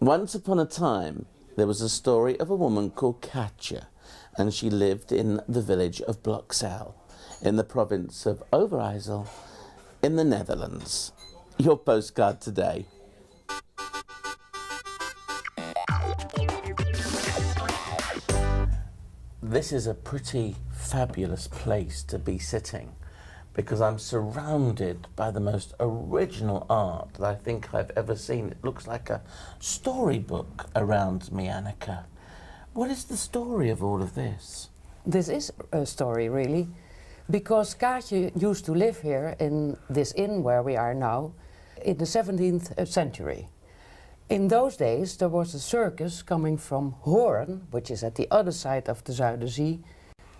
Once upon a time, there was a story of a woman called Kaajie, and she lived in the village of Bloxel, in the province of Overijssel, in the Netherlands. Your postcard today. This is a pretty fabulous place to be sitting, because I'm surrounded by the most original art that I think I've ever seen. It looks like a storybook around me, Annika. What is the story of all of this? This is a story, really, because Kaajie used to live here in this inn where we are now in the 17th century. In those days there was a circus coming from Hoorn, which is at the other side of the Zuiderzee,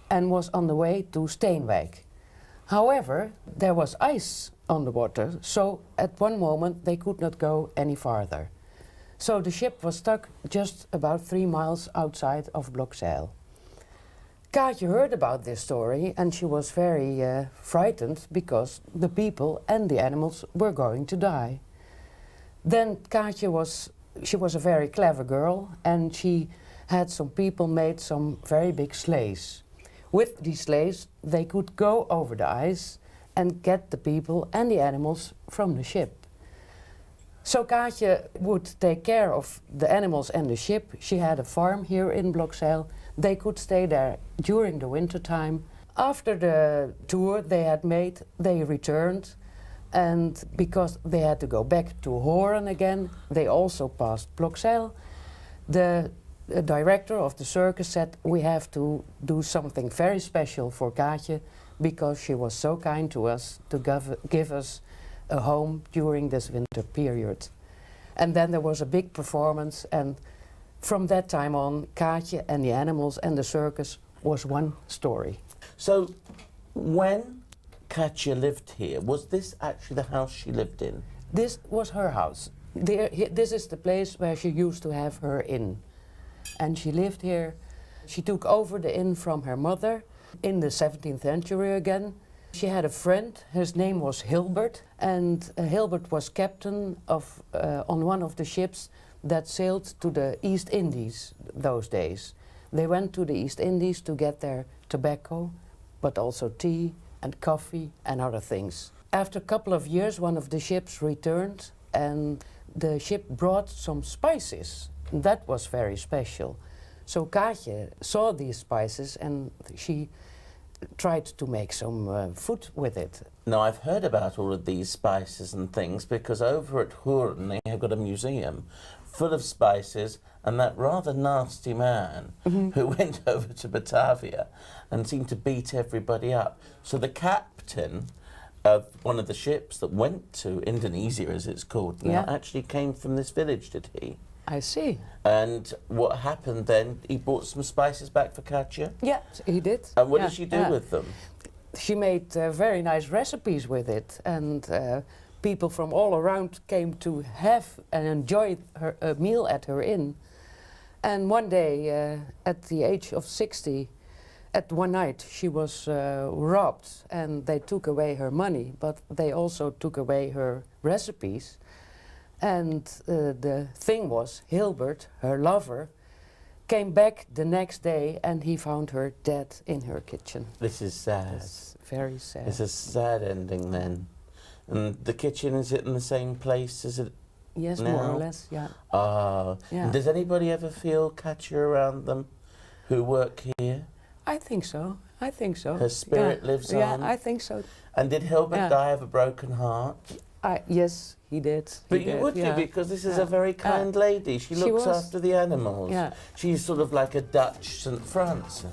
and was on the way to Steenwijk. However, there was ice on the water, so at one moment they could not go any farther. So the ship was stuck just about 3 miles outside of Bloxel. Kaajie heard about this story and she was very frightened because the people and the animals were going to die. Then Kaajie was a very clever girl, and she had some people made some very big sleighs. With these sleighs they could go over the ice and get the people and the animals from the ship. So Kaajie would take care of the animals and the ship. She had a farm here in Bloxel. They could stay there during the winter time. After the tour they had made, they returned, and because they had to go back to Hoorn again, they also passed Bloxel. The director of the circus said, we have to do something very special for Kaajie because she was so kind to us to give us a home during this winter period. And then there was a big performance, and from that time on, Kaajie and the animals and the circus was one story. So when Kaajie lived here, was this actually the house she lived in? This was her house. This is the place where she used to have her inn. And she lived here. She took over the inn from her mother in the 17th century again. She had a friend, his name was Hilbert, and Hilbert was captain of, on one of the ships that sailed to the East Indies those days. They went to the East Indies to get their tobacco, but also tea and coffee and other things. After a couple of years, one of the ships returned, and the ship brought some spices. That was very special. So Kaajie saw these spices and she tried to make some food with it. Now, I've heard about all of these spices and things because over at Hoorn they have got a museum full of spices, and that rather nasty man who went over to Batavia and seemed to beat everybody up. So the captain of one of the ships that went to Indonesia, as it's called now, actually came from this village, did he? I see. And what happened then, he brought some spices back for Kaajie? Yes, he did. And what did she do with them? She made very nice recipes with it, and people from all around came to have and enjoy a meal at her inn. And one day, at the age of 60, at one night, she was robbed, and they took away her money, but they also took away her recipes. And the thing was, Hilbert, her lover, came back the next day and he found her dead in her kitchen. This is sad. That's very sad. It's a sad ending then. And the kitchen, is it in the same place as it Yes, now? more or less, yeah. Ah. Yeah. And does anybody ever feel Kaajie around them who work here? I think so. I think so. Her spirit lives on? Yeah, I think so. And did Hilbert die of a broken heart? Yes, he did. But you would do, because this is a very kind lady. She looks after the animals. Yeah. She's sort of like a Dutch St. Francis.